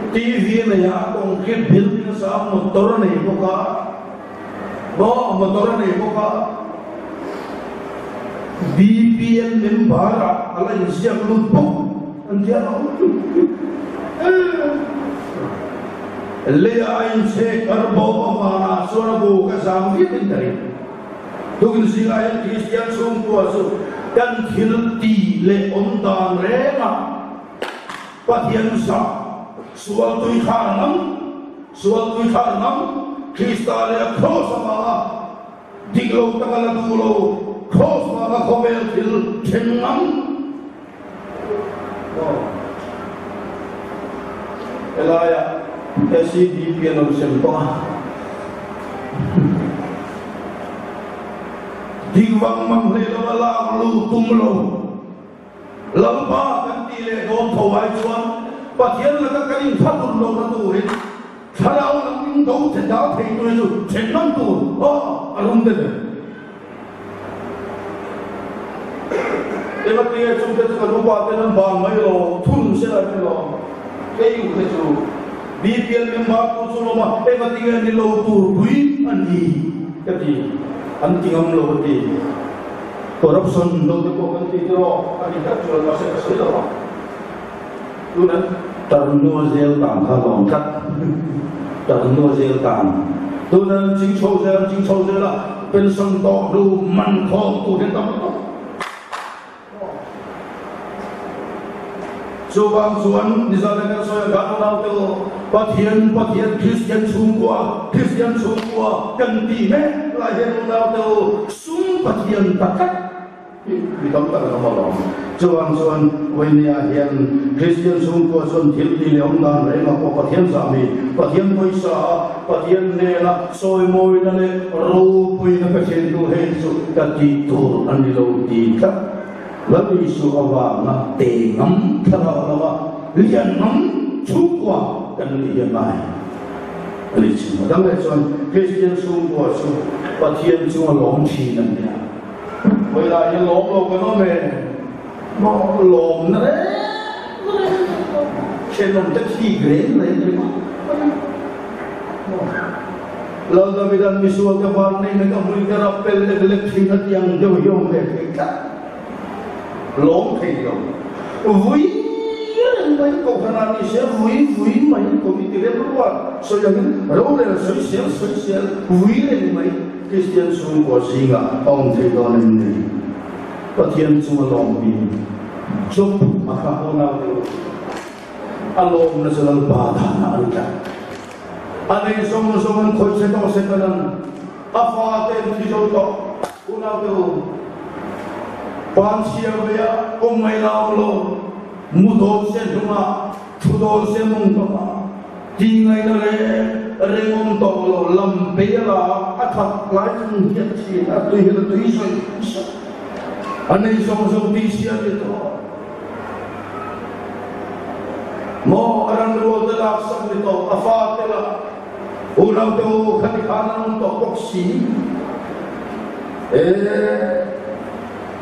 TV ne ya konkret building sa motor ne boka motor ne boka BPL member ala isya grupo andia le ain se karbo mana sorabu ka samgi tari tugin sila yang Christian sungku asu dan hilti le ondan rema patian sa sual tui khanam Krista le cross ma diglo takala dulo cross ma khobel til chenam elaya SCD piano sempa Diwang manglilo wala lu tumlo lampa kantile don thawai chuan pathian la ka kaling thapun lo na tu ri tharau lang ning do the da thei tu ju chenam tu alum de ema tiye chung te ka ro pa te nan ba mai lo thun se la lo ke yu ke chu BPL member ku chu lo ma ema tiye ni lo tu bui ani ke ti antingam lo ti corruption lo de ko kan ti ro ani ta chu ma se se lo tu na tarno zel tam kha long kat tarno zel tam tu na jing chou zel la pen sang to lu man kho tu de tam to Subang suan di sana kan saya gak tahu tu patian Christian sungguh ganti lahir tahu tu sung patian takat di tempat nama Allah. Suan wenya yang Christian sungguh suan tilti leong dan rema ko patian sami patian poisa patian nela soy moy na le rupui na patien tu hesu kati tur anilo tika lalu isu awal nak tengam terlalu lian nam cukwa dan lian lain. Lihat, dalam soal Kristen sungguh su patian cuma lomci nanti. Bila yang lom kan mau lom nere, cenderung terkigren lain. Lalu kami dan misuah kawan ini mereka berikan apel elektrik yang jauh-jauh mereka. Long thầy rồi vui mấy cậu khả năng đi xe vui mấy cậu bị tiền lúc qua so yang lâu này là soi xe vui lên mấy Christian xuống của gì cả ông thầy đó nên đi có thiên xuống lòng bị chụp mà không nào được alom na selalu badan anh cả anh ấy xong khôi xe đó xe cần apa tên thì đâu đó unau được Pansia baya umay laulo mudol se duma thudol se mungkama tingay na rengom tolo lampela athak lai hiat si atu hil tu iso Anay song di siya dito. Mo arang ruo dalaksan dito, afatela. Ulang to kanikanan to koksi.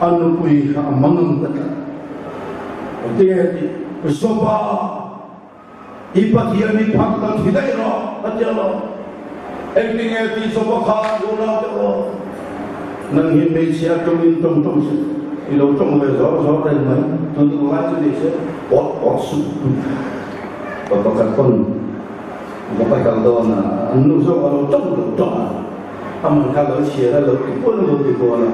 Ano po'y mangang kata. Hindi, soba, ipatiyan ipagkat hidayro, at yalo. Hindi, soba ka, ulang to. Nang hindi siya tumintong siya. Ilaw tong beso rin may, tuntung nga siya, pot-pot-su. Pagkakon, kapagkaldo na, ano so, ano tong-tong. Ang mga siya na ipon na,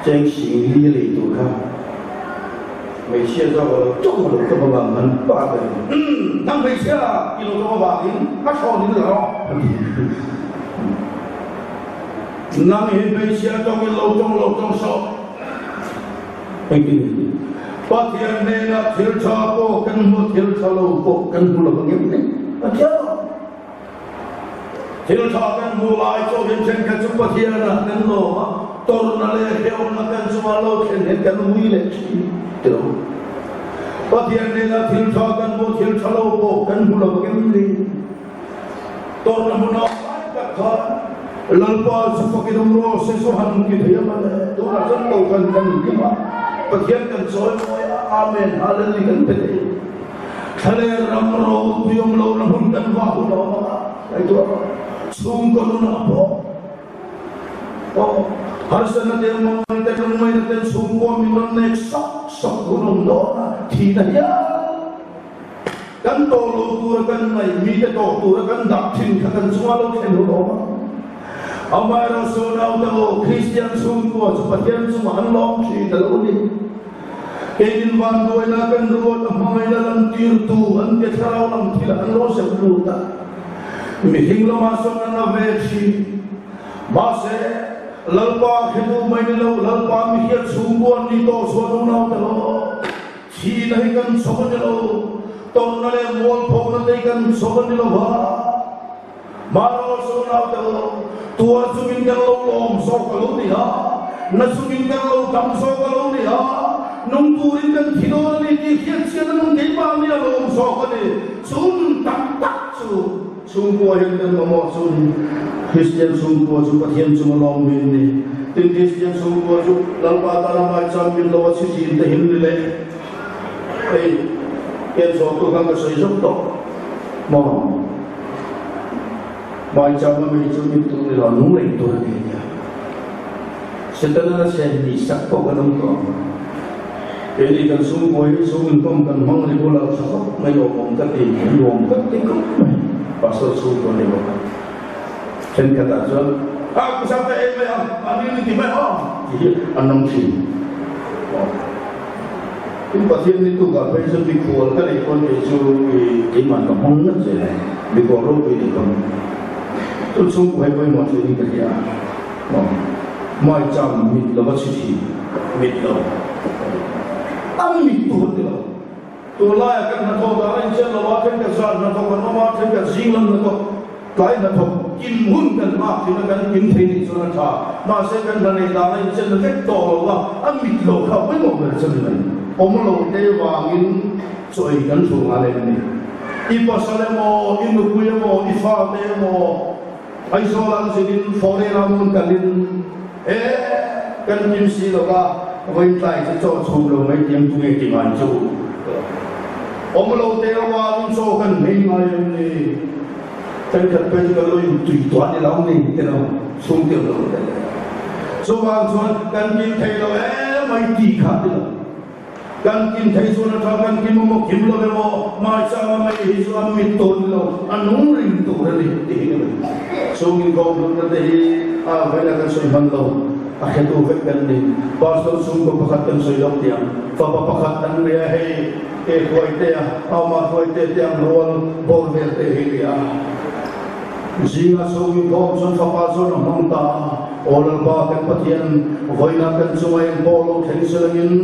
Cheng xing li li tu ka, may siya sa ko chung lo ka ba man pa ba? Nang may siya ilo ka ba in, aso ni lo. Nang may siya chung lo so. Pagkin. Patiyan na thil cha ko kan mo thil cha lo ko kan mo lo ngem ne. Acha. Thil cha kan mo lai cho gen chen ka chu patiyan na kan lo ha. Tornale heon na kan sumalo chen kan muile to patian ne na thil tha kan bo thil thalo bo kan bulo gem ni torna muno ka kha lalpa su ko ki ro se so han ki thaya ma to na san to kan ki ma patian kan so amen hallelujah kan pe thale ram ro tuyom lo na hun kan wa hu lo ma ai to sung ko na bo Harsana dia mengatakan mainkan sungguh minum nek sok gunung doa tidak ya kan tolo turakan mai mite to turakan daktin kan semua lo kenu doa amara sona udah Kristian sungguh seperti semua anlong si dalam ini ingin bantu enakan dua mamai dalam tirtu ante sarau lam tidak anlo sebluta mihing lo masuk na versi mase lalpa khidu maine lo lalpa mihiat sungguan nito suanuna talo chi nahi kan sobanilo tonnale mol phogna dei kan sobanilo ba maro suna talo tua sugin kan lo lom sokalo dia na sugin kan lo dam sokalo dia nung turin kan thidol ni ki khiat sia nung dei pa ni lo sokale sun tak su sungguh yang dan memosun Kristian sungguh juga yang cuma long ini dan Kristian sungguh juga lalu dalam macam yang lawat sisi itu hindile yang suatu kan kesulitan tu mau macam macam itu lalu mulai itu dia setelah saya disakpo kan tu jadi kan sungguh kan mengalami bola sakop mai omong kati pasal sungguh ni bukan. Sen kata Tuhan, aku sampai ini di mana? Jadi enam sih. Ini pasien itu gak bisa dikuat kali pun itu di mana mana saja. Dikorok ini kan. Tu sungguh hebat macam ini kerja. Macam mit lepas sisi mit lo. Amit tu betul. Tulai akan nato dalam jalan lawan kesal nato kanoma tengah zinglan nato kai nato kim kan mak sila kan kim thini sunan tha masih kan dari dalam jalan ket tol wa amit lo kau pun mau berjalan omlo wangin coy kan sungai ni ipasale mo inukuya mo ifate mo ai solan sidin fore ramun kalin kan kim sila ka wai tai cho lo mai tiang tungai timan chu Omlo tewa so kan hei ngayon ni tengkat pwede ka lo yung tuituan nila ni sungkil lo so bang suan kan kin thay lo may tika nila kan kin thay suan at kan kin mo kim lo mo may sama may hiso ang miton lo anong rin to rin so ngin ko lo na dahi kaya kan so'y manlo akit ufek kan din pastor sungko pakatan so'y lok tiyang papapakatan niya hey kuwaite ama kuwaite tiang ruang bolver tehilia zinga sogi bomson fapason mangta olal bakan patian voina kan sumayan polo tenselangin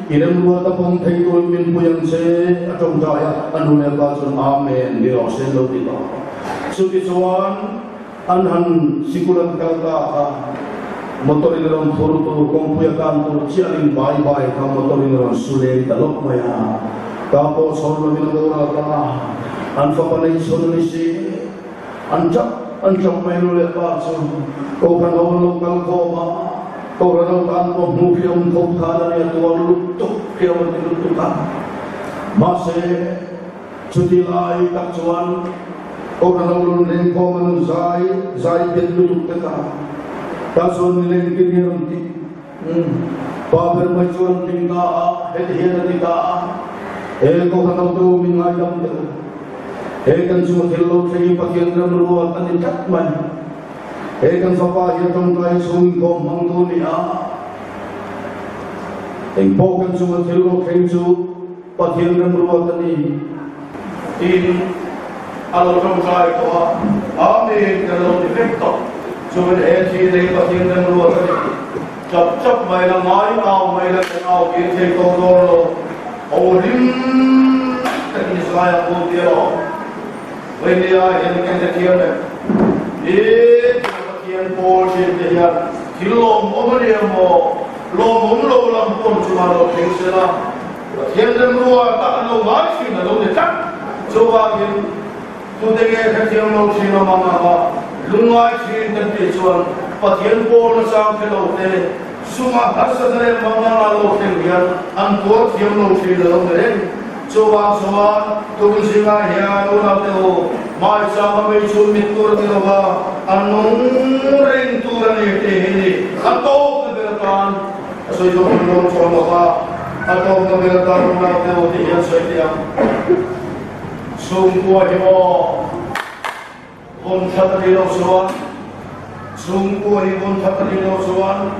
iram ruwa tapong thaitoi min puyang se atong jaya anune bason amen di rosen lo dito suki suwan anhan sikulan kalka motorin ron furu tu kompuya kan tu cialing bai ka motorin ron sule talok maya kapo solo minora ta anfa panai sonisi anjak mainu le pa so ko kan lo kal ko ma ko ran kan ko mufiam ko khala ne tu lu tu ke tu kan mase cuti lai tak cuan ko kan lo len ko man zai bet lu tu ka Tasun nilai kini nanti, pamer majuan tinggal, hediah tinggal, eko kan tu mengajam dia, ekan cuma kilo kiri pakaian ramruat ane cakman, ekan sapa hitam kai sungkom mangdunia, engpokan cuma kilo kiri pakaian ramruat ane, in alor kai toa, ame kalau defektor. Cuma ऐसी नहीं पति ने मरुआ करे जब महिला माई नाव महिला नाव के थे तो दोनों और दिन तक निस्लाया बोलते रहो वही लिया इनके जटिया में एक पतियन पोल से दिया किलो मोमरिया मो लो मोमलो लंपोन चुमा लो फिंसला पतियन ने मरुआ तालो वाची न लो ने तक जो बाकी तू देखे पतियन लो सीना मामा lungai sin tadi cuan patian pol sang kelote suma harsane mangala lote biar angkor tiam lo sin lo mere coba turun singa ya lo teo mai sama me chun mitur teo ba anung ring turan ete hini atau keberatan so yo lo coba ba atau keberatan lo teo dia soitia sungguh himo Pun satri lo suan, sungguh pun satri lo suan,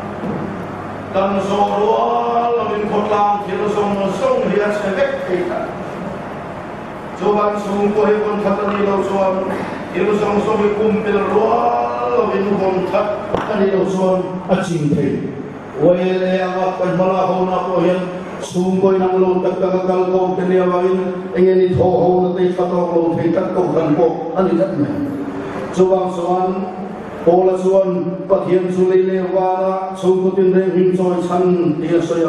dan soal lebih kotlang kilo song hias efek kita. Coba sungguh pun satri lo suan, kilo song kumpil roal lebih pun satri lo suan acing te. Wale awak malah na ko yan sungguh nang lo tagagal ko kaniyawain ingin itoho na tay katok lo fikat ko kan ko anitat na. Subang suan, pola suan, patian sulile wala, sungkutin ren himsoy chan dia soya,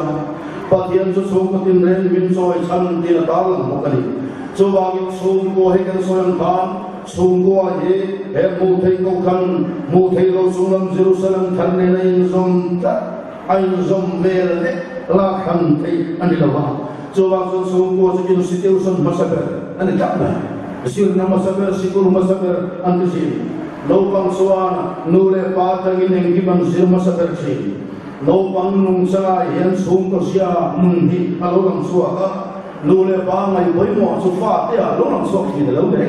patian sungkutin ren himsoy chan dia talang mukali. Subang sungku hekan soyan kan, sungku aje, muthay kokan, muthay lo sunam Jerusalem kanne na inzom ta, inzom merde, lakhan tay anilawa. Subang sungku sekian sitiusan masaber, ane takna. Sir nama sabar, sikur masabar antusi. Lopang suana, nule patangin yang giban sir masabar si. Lopang nung sa yan sungko siya munghi alolang suaka. Nule pangay boy mo sufa tiya alolang suak kita laure.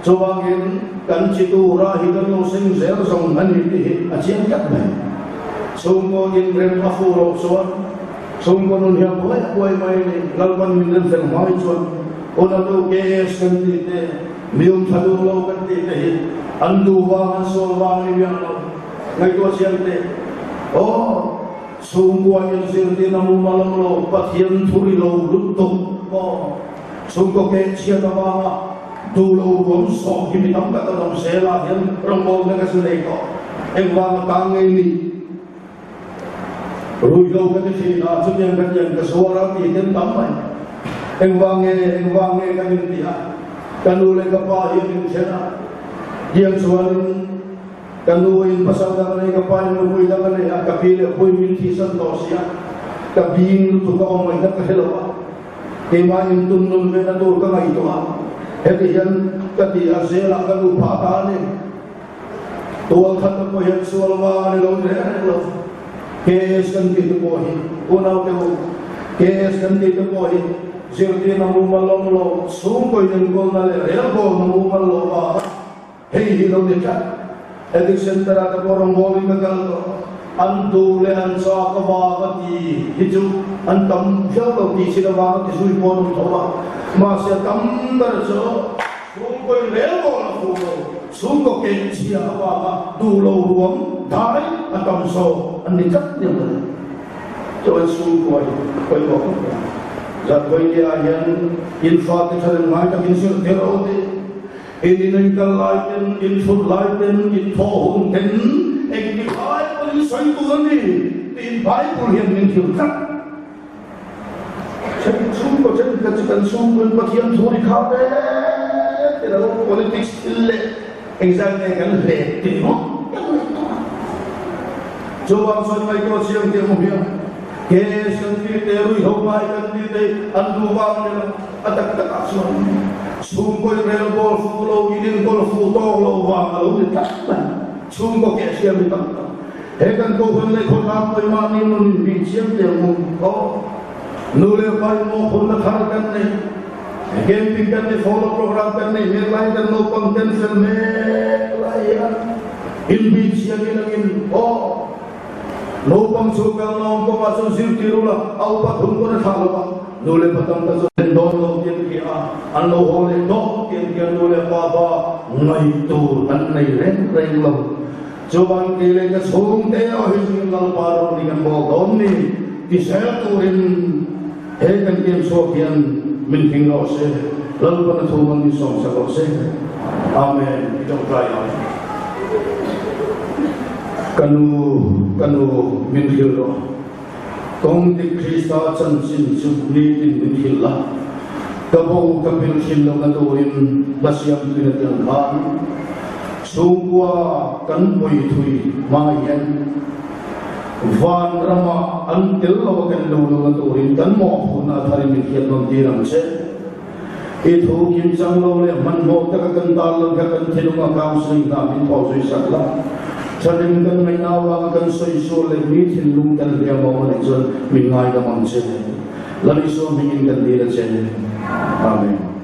Subangin kan citu rahi kan lo sing zer song maniti acian katme. Sungko in rem afuro suan. Sungko nun yang boy main lalpan mindan sen mai suan. Ona tu kes kanti te, mium thadu lo kanti te, andu wangan sol wangan yang lo, ngai tu siang te, oh, sungguh yang sirti namu malam lo, patian turi lo lutuk, oh, sungguh ke siapa wanga, dulu gom sok kimi tam kata tam sela yang rombol dengan seleko, wanga tangai ni, rujo kata sina, sunyang kata kesuara tiken tamai. Engwange kami dia, kanule kapah yang cina, yang suan kanuin pasal dari kapah yang mui dengan dia, kapile pui minti santosia, kabin tu kau mai nak helwa, kemain tunun bena tu kau itu ah, hedian kati asela kanu patane, tual kata kau yang sualwa ni lo, kes kan kita koi, unau teu, kes kan kita koi. Jadi namu malam lo, sungguh yang kau nale relbo namu malam lo, hei hidup dekat. Edik sentera ke orang boli kegal lo, antu le ansa kebagati hidup, antam jauh di sini bagati sui pon thora, masih tambar so, sungguh relbo namu lo, sungguh kencia baga dulu ruam, dari antam so, anikat yang mana, coba sungguh kau bawa. Jatuh dia yang infak kita mengajar insur terode, ini nengkal lain, infur lain, infohun ten, eng di Bible soi tu ni tin Bible yang min thil tak chen chung ko chen ka chikan chung kun pathian thuri kha de tera politics ille exam ne kan le ti ho jo wang soi mai ko siang te mo bia ke santi te rui ho mai kan ti te andu wang ne atak tak asun chung ko rel bol fu lo idin bol fu to lo wang lo ni tak chung ko ke siang ni tak he kan ko hun le ko nam ko ma ni nun bi siang te mo ko nu le pai mo khun na thar kan ne camping kan ne follow program kan ne me lai kan no content film me lai ya in bi siang ni lagin oh no pang sugal no ko masuk sir tirula au pa thum ko na thalo pa no le patam ta so do lo tien ki a an lo ho le do tien ki no le pa ba ngai tu an nei ren reng lo Coba kile ke sung te o hin ngal paro ni kan bo don ni ti sa tu rin he kan kiem so kian min king lo se lalu pa na thuman ni song sa lo se amen itong kaya kanu min hilo kong di Krista chan sin su ni min hilla kabo kapil hilo na turin basyam pinatang kan sungwa kan bui thui mayan van rama antil lo kan lu lo turin kan mo huna thari min khian nom dirang che e thu kim chang lo le man mo ta kan dal lo kan thilu ma kaung sing na min tho sui sakla chadim kan mai na wa kan soi so le mi thin lung kan ria mo le chon min ngai da mang che la ni so min kan dira che amen